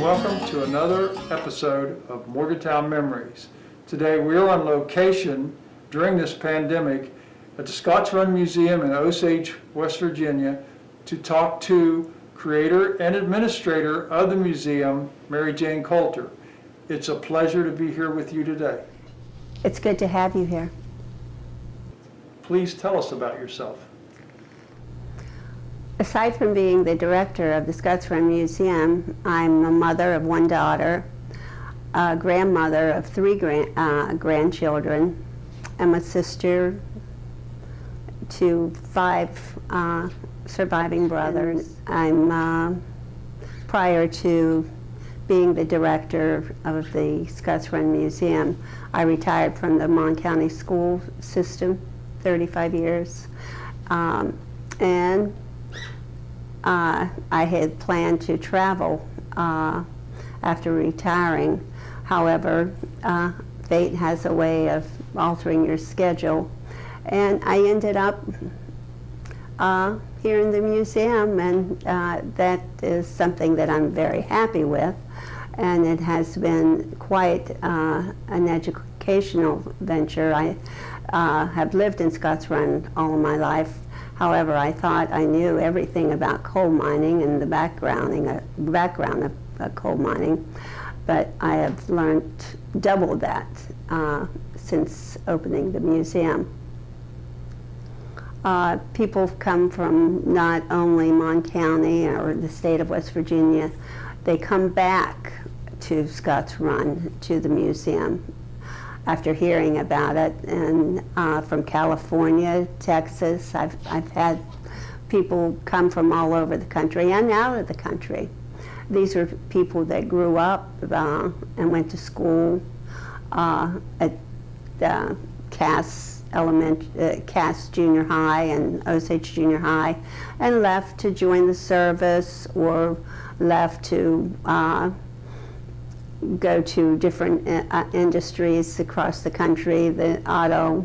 welcome to another episode of Morgantown Memories. Today we are on location during this pandemic at the Scotts Run Museum in Osage, West Virginia, to talk to creator and administrator of the museum, Mary Jane Coulter. It's a pleasure to be here with you today. It's good to have you here. Please tell us about yourself. Aside from being the director of the Scotts Run Museum, I'm a mother of one daughter, a grandmother of three grandchildren. I'm a sister to 5 surviving brothers. Prior to being the director of the Scotts Run Museum, I retired from the Mon County school system, 35 years. I had planned to travel after retiring. However, fate has a way of altering your schedule. And I ended up here in the museum, and that is something that I'm very happy with. And it has been quite an educational venture. I have lived in Scotts Run all of my life. However, I thought I knew everything about coal mining and the background of coal mining, but I have learned double that since opening the museum. People come from not only Mon County or the state of West Virginia, they come back to Scotts Run, to the museum, after hearing about it, and from California, Texas. I've had people come from all over the country and out of the country. These are people that grew up and went to school at Cass Junior High and Osage Junior High, and left to join the service or left to go to different industries across the country, the auto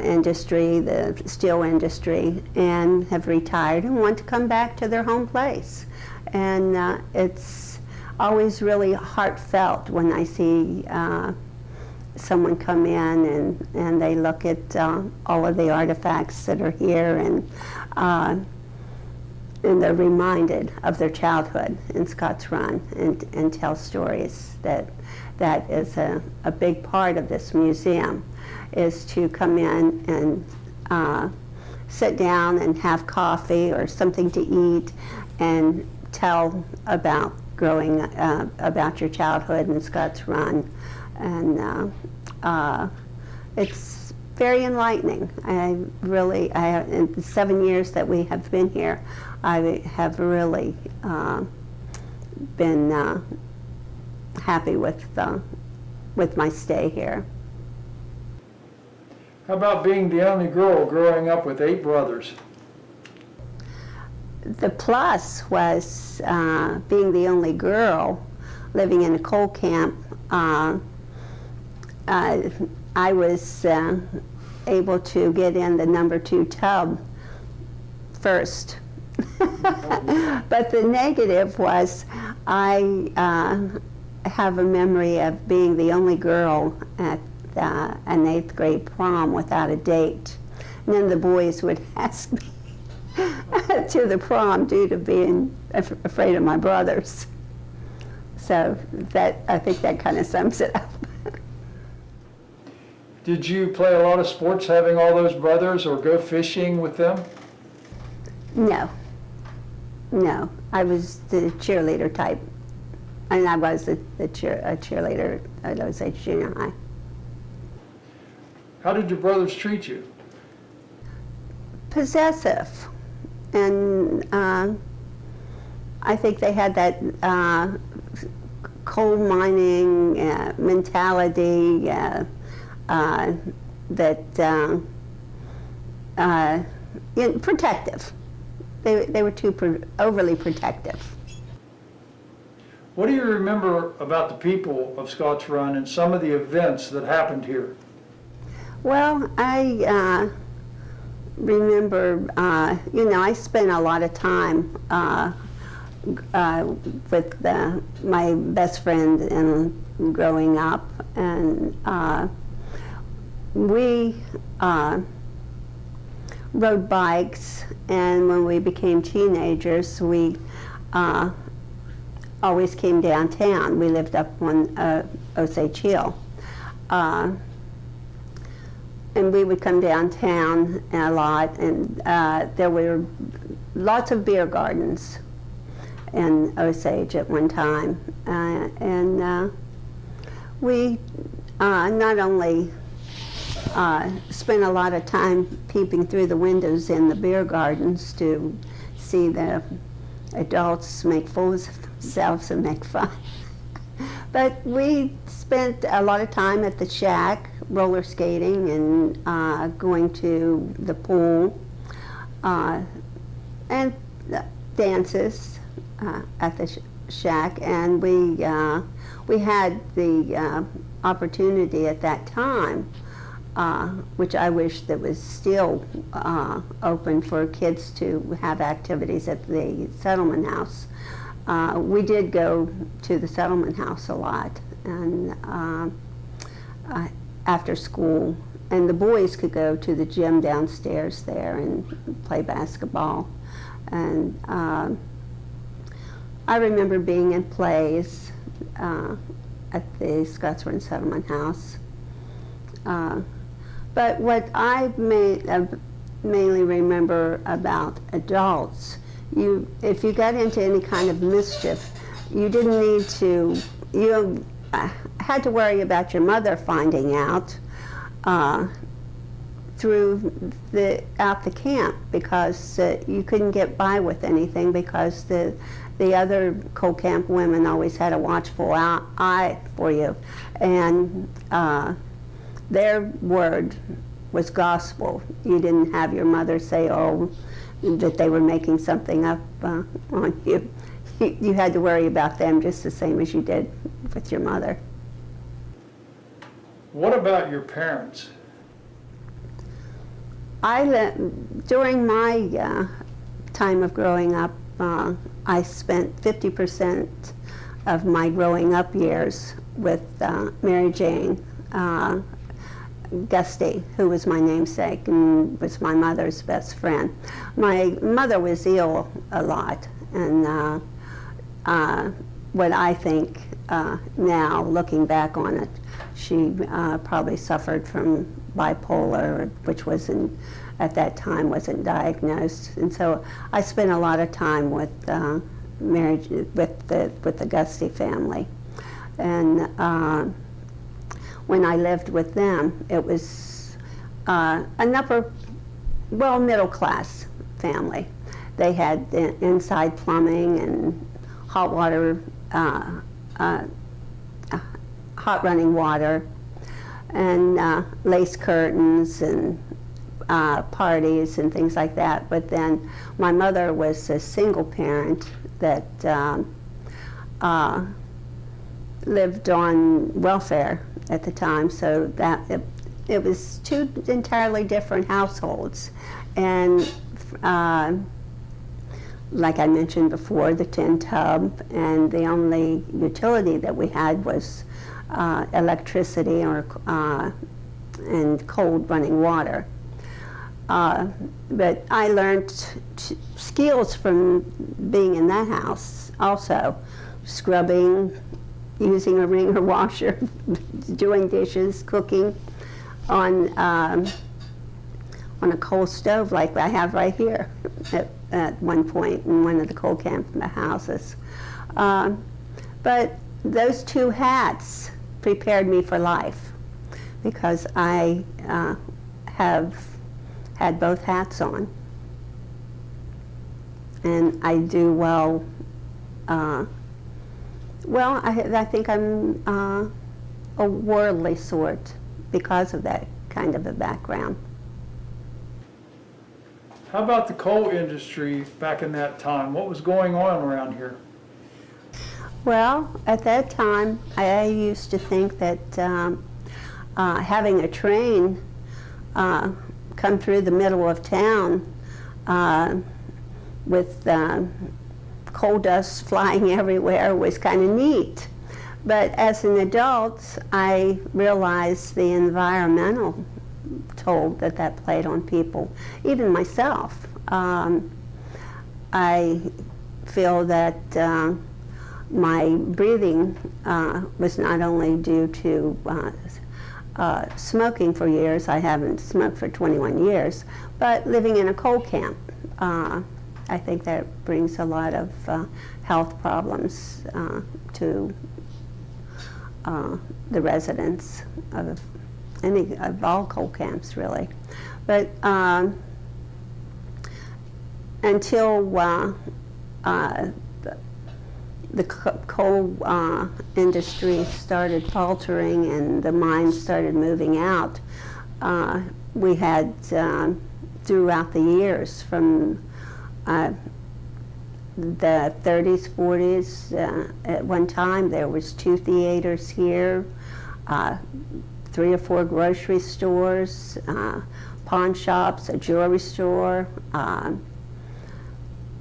industry, the steel industry, and have retired and want to come back to their home place. And it's always really heartfelt when I see someone come in and they look at all of the artifacts that are here, and they're reminded of their childhood in Scotts Run and tell stories. That is a big part of this museum, is to come in and sit down and have coffee or something to eat and tell about about your childhood in Scotts Run. And it's very enlightening. In the 7 years that we have been here, I have really been happy with my stay here. How about being the only girl growing up with 8 brothers? The plus was being the only girl living in a coal camp. I was able to get in the number 2 tub first. But the negative was I have a memory of being the only girl at an 8th grade prom without a date. And then the boys would ask me to the prom due to being afraid of my brothers. So I think that kind of sums it up. Did you play a lot of sports having all those brothers, or go fishing with them? No, I was the cheerleader type, and I was a cheerleader at OSAGE Junior High. How did your brothers treat you? Possessive, and I think they had that coal mining mentality, protective. They were too overly protective. What do you remember about the people of Scotts Run and some of the events that happened here? Well, I remember, I spent a lot of time with my best friend in growing up, and we rode bikes, and when we became teenagers, we always came downtown. We lived up on Osage Hill. And we would come downtown a lot, and there were lots of beer gardens in Osage at one time. And we not only spent a lot of time peeping through the windows in the beer gardens to see the adults make fools of themselves and make fun, but we spent a lot of time at the shack, roller skating and going to the pool and dances at the shack. And we had the opportunity at that time, which I wish that was still open for kids to have activities at the settlement house. We did go to the settlement house a lot, and after school, and the boys could go to the gym downstairs there and play basketball. And I remember being in plays at the Scottsburn Settlement House. But what I mainly remember about adults, if you got into any kind of mischief, you didn't need to, you had to worry about your mother finding out throughout the camp, because you couldn't get by with anything, because the other coal camp women always had a watchful eye for you, and their word was gospel. You didn't have your mother say, oh, that they were making something up on you. You had to worry about them just the same as you did with your mother. What about your parents? During my time of growing up, I spent 50% of my growing up years with Mary Jane Gusty, who was my namesake and was my mother's best friend. My mother was ill a lot, and what I think now, looking back on it, she probably suffered from bipolar, which wasn't, at that time, wasn't diagnosed. And so I spent a lot of time with with the Gusty family. And when I lived with them, it was an upper, well, middle class family. They had inside plumbing and hot water, hot running water, and lace curtains and parties and things like that. But then my mother was a single parent that lived on welfare at the time, so that it was two entirely different households. And like I mentioned before, the tin tub, and the only utility that we had was electricity or and cold running water. But I learned skills from being in that house also: scrubbing, using a wringer washer, doing dishes, cooking on a coal stove like I have right here at one point in one of the coal camp houses. But those two hats prepared me for life, because I have had both hats on, and I do well. Well, I think I'm a worldly sort because of that kind of a background. How about the coal industry back in that time? What was going on around here? Well, at that time, I used to think that having a train come through the middle of town with coal dust flying everywhere was kind of neat. But as an adult, I realized the environmental toll that played on people, even myself. I feel that my breathing was not only due to smoking for years. I haven't smoked for 21 years, but living in a coal camp. I think that brings a lot of health problems to the residents of all coal camps, really. But until the coal industry started faltering and the mines started moving out, we had throughout the years from the 30s, 40s, at one time there was 2 theaters here, 3 or 4 grocery stores, pawn shops, a jewelry store.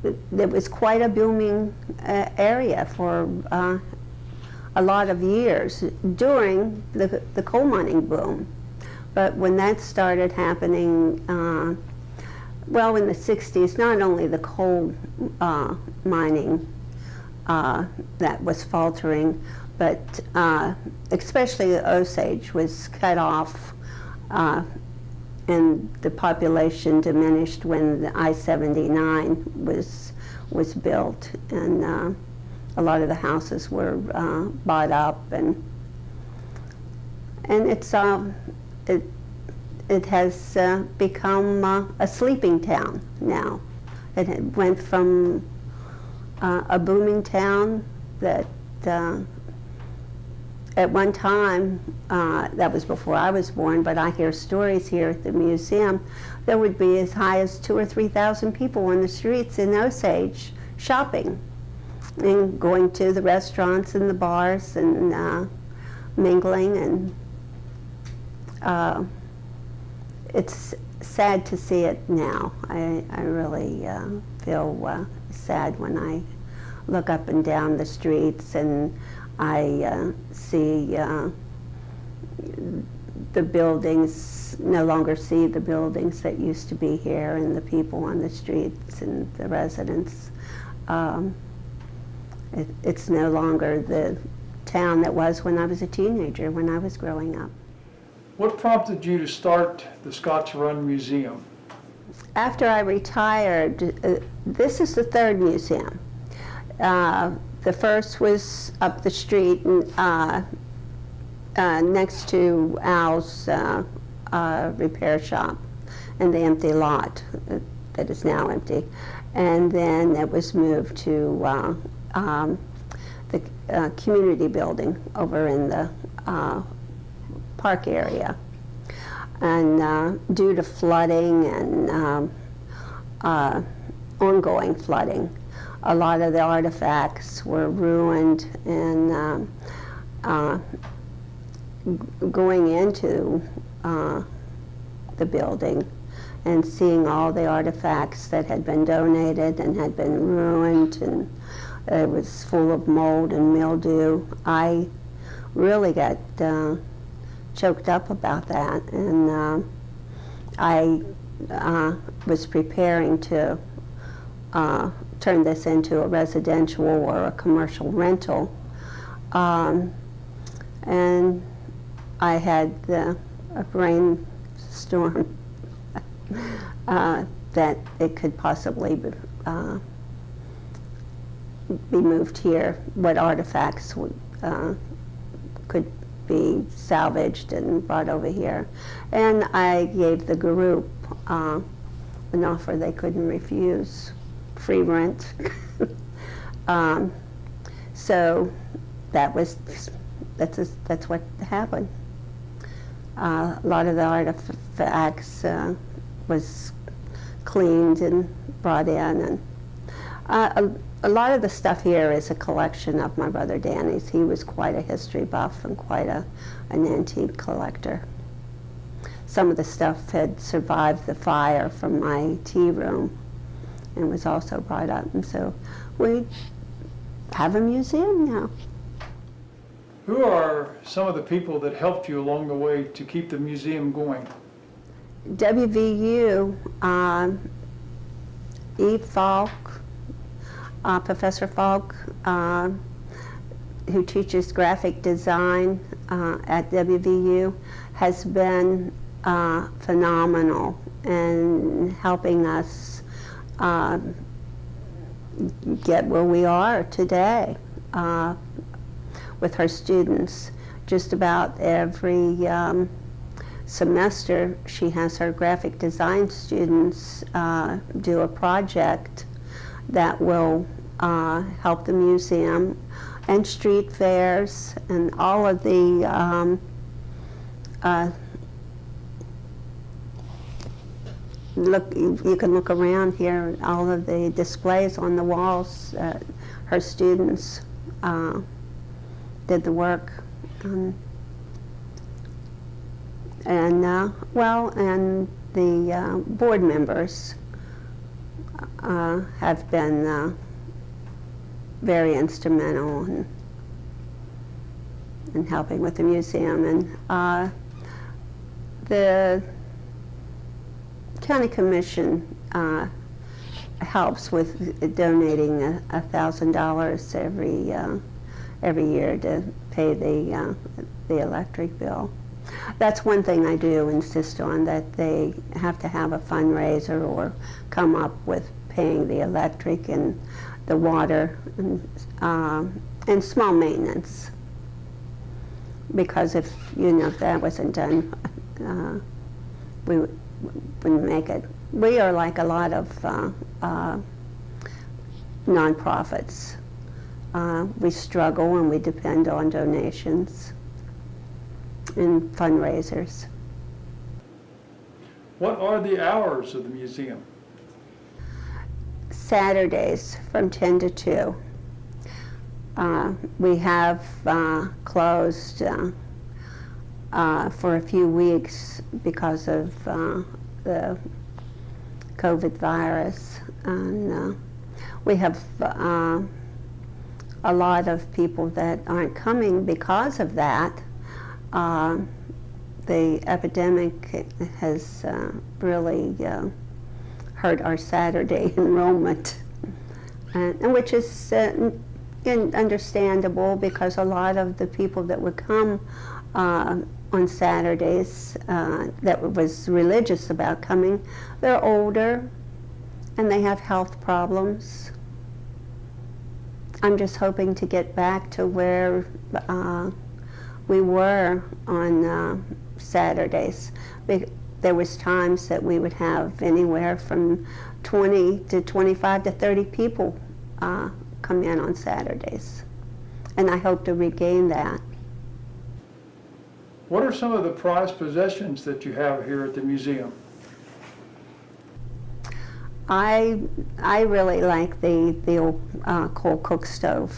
It was quite a booming area for a lot of years during the coal mining boom. But when that started happening, well, in the 60s, not only the coal mining that was faltering, but especially the Osage was cut off, and the population diminished when the I-79 was built, and a lot of the houses were bought up, and it has become a sleeping town now. It went from a booming town that at one time, that was before I was born, but I hear stories here at the museum, there would be as high as 2,000 or 3,000 people on the streets in Osage shopping and going to the restaurants and the bars and mingling, and it's sad to see it now. I really feel sad when I look up and down the streets and I see the buildings, no longer see the buildings that used to be here and the people on the streets and the residents. It's no longer the town that was when I was a teenager, when I was growing up. What prompted you to start the Scotts Run Museum? After I retired, this is the 3rd museum. The first was up the street next to Al's repair shop and the empty lot that is now empty. And then it was moved to the community building over in the park area. And due to flooding and ongoing flooding, a lot of the artifacts were ruined, and going into the building and seeing all the artifacts that had been donated and had been ruined, and it was full of mold and mildew, I really got choked up about that, and I was preparing to turn this into a residential or a commercial rental, and I had a brainstorm that it could possibly be moved here, what artifacts could be salvaged and brought over here. And I gave the group an offer they couldn't refuse, free rent. So that's what happened. A lot of the artifacts was cleaned and brought in, and a lot of the stuff here is a collection of my brother Danny's. He was quite a history buff and quite an antique collector. Some of the stuff had survived the fire from my tea room, and was also brought up. And so we have a museum now. Who are some of the people that helped you along the way to keep the museum going? WVU, Eve Falk, Professor Falk, who teaches graphic design at WVU, has been phenomenal in helping us get where we are today with her students. Just about every semester she has her graphic design students do a project that will help the museum and street fairs and all of the look, you can look around here, all of the displays on the walls. Her students did the work. And the board members have been very instrumental in helping with the museum. And the county commission helps with donating $1,000 every year to pay the electric bill. That's one thing I do insist on, that they have to have a fundraiser or come up with paying the electric and the water and small maintenance. Because if that wasn't done, we wouldn't make it. We are like a lot of nonprofits. We struggle and we depend on donations and fundraisers. What are the hours of the museum? Saturdays from 10 to 2. We have closed for a few weeks because of the COVID virus. And we have a lot of people that aren't coming because of that. The epidemic has really hurt our Saturday enrollment, and which is understandable, because a lot of the people that would come on Saturdays that was religious about coming, they're older and they have health problems. I'm just hoping to get back to where we were on Saturdays. There was times that we would have anywhere from 20 to 25 to 30 people come in on Saturdays. And I hope to regain that. What are some of the prized possessions that you have here at the museum? I really like the old coal cook stove,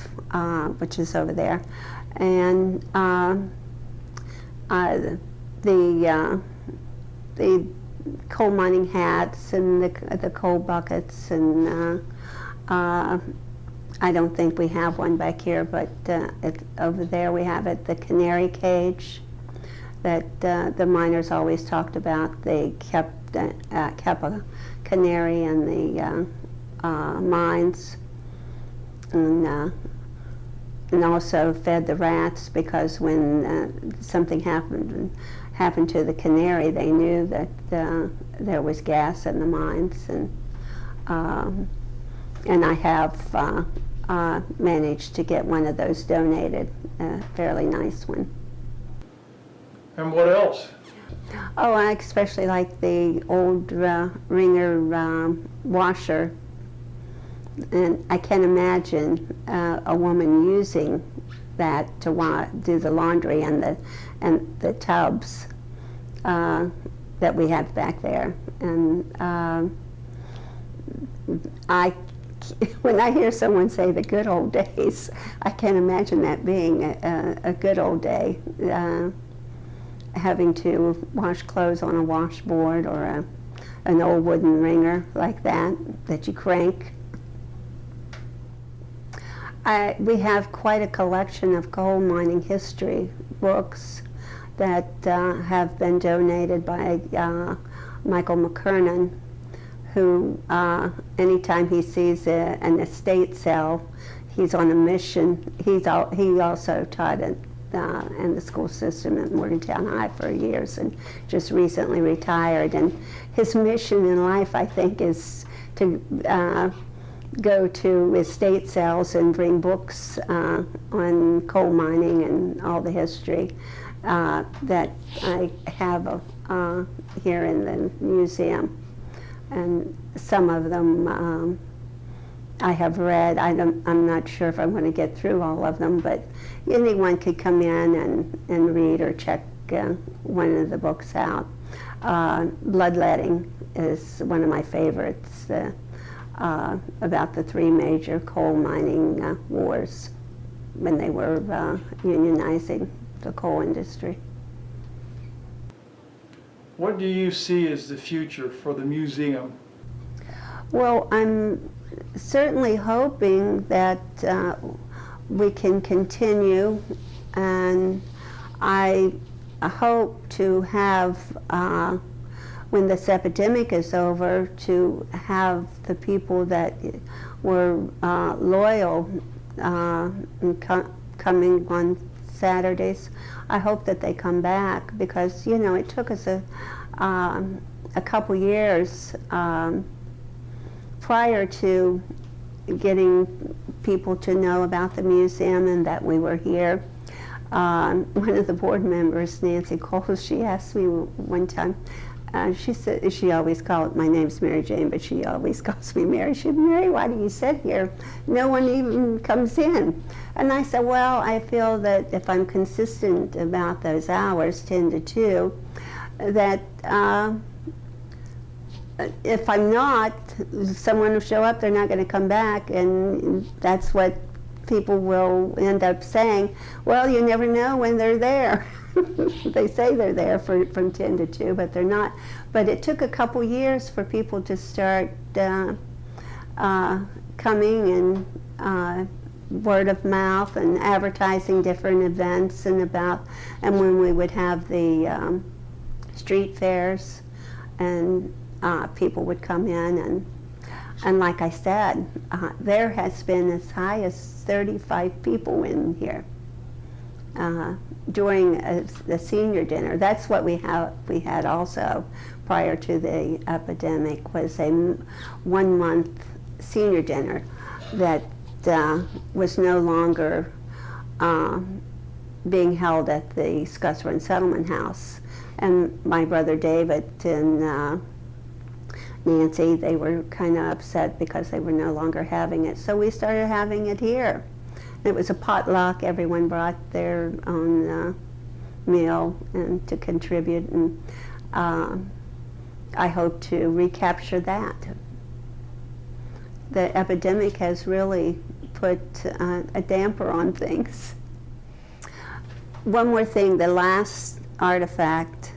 which is over there, and the coal mining hats and the coal buckets, and I don't think we have one back here, but over there we have it, the canary cage that the miners always talked about. They kept a canary in the mines, and also fed the rats, because when something happened to the canary, they knew that there was gas in the mines. And I have managed to get one of those donated, a fairly nice one. And what else? Oh, I especially like the old Ringer washer. And I can imagine a woman using that to do the laundry and the tubs that we have back there. And when I hear someone say the good old days, I can't imagine that being a good old day. Having to wash clothes on a washboard or an old wooden ringer like that you crank. We have quite a collection of coal mining history books that have been donated by Michael McKernan, who anytime he sees an estate sale, he's on a mission. He also taught in the school system at Morgantown High for years and just recently retired. And his mission in life, I think, is to go to estate sales and bring books on coal mining and all the history that I have here in the museum. And some of them I have read. I'm not sure if I'm going to get through all of them, but anyone could come in and read or check one of the books out. Bloodletting is one of my favorites, about the 3 major coal mining wars when they were unionizing the coal industry. What do you see as the future for the museum? Well, I'm certainly hoping that we can continue, and I hope to have, when this epidemic is over, to have the people that were loyal coming on Saturdays. I hope that they come back, because it took us a couple years prior to getting people to know about the museum and that we were here. One of the board members, Nancy Coulter, she asked me one time, she said, she always called, my name's Mary Jane, but she always calls me Mary. She said, Mary, why do you sit here? No one even comes in. And I said, well, I feel that if I'm consistent about those hours, 10 to 2, that if I'm not, someone will show up, they're not going to come back, and that's what people will end up saying. Well, you never know when they're there. They say they're there from 10 to 2, but they're not. But it took a couple years for people to start coming, and word of mouth and advertising different events, and when we would have the street fairs, and people would come in, and like I said, there has been as high as 35 people in here during the senior dinner. That's what we had also prior to the epidemic, was a 1-month senior dinner that was no longer being held at the Scotts Run Settlement House. And my brother David and Nancy, they were kind of upset because they were no longer having it. So we started having it here. It was a potluck. Everyone brought their own meal and to contribute, and I hope to recapture that. The epidemic has really put a damper on things. One more thing, the last artifact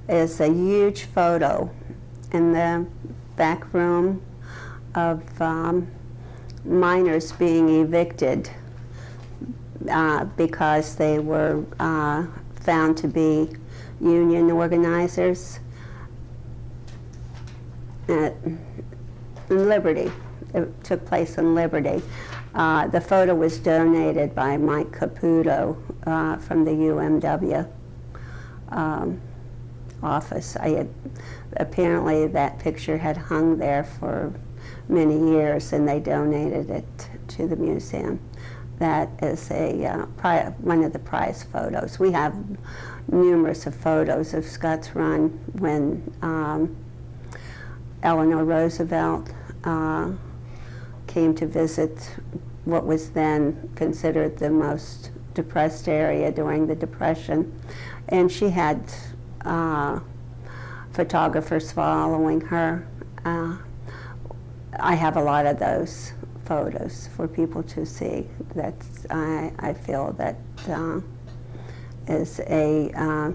is a huge photo in the back room of miners being evicted because they were found to be union organizers in Liberty. It took place in Liberty. The photo was donated by Mike Caputo from the UMW office. Apparently that picture had hung there for many years, and they donated it to the museum. That is one of the prize photos. We have numerous of photos of Scotts Run when Eleanor Roosevelt came to visit what was then considered the most depressed area during the Depression. And she had photographers following her. I have a lot of those photos for people to see. I feel that is a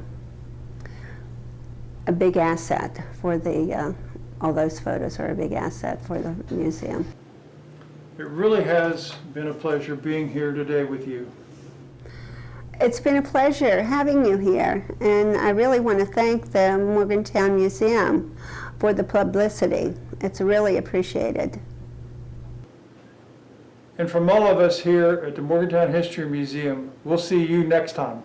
big asset for the all those photos are a big asset for the museum. It really has been a pleasure being here today with you. It's been a pleasure having you here, and I really want to thank the Morgantown Museum for the publicity. It's really appreciated. And from all of us here at the Morgantown History Museum, we'll see you next time.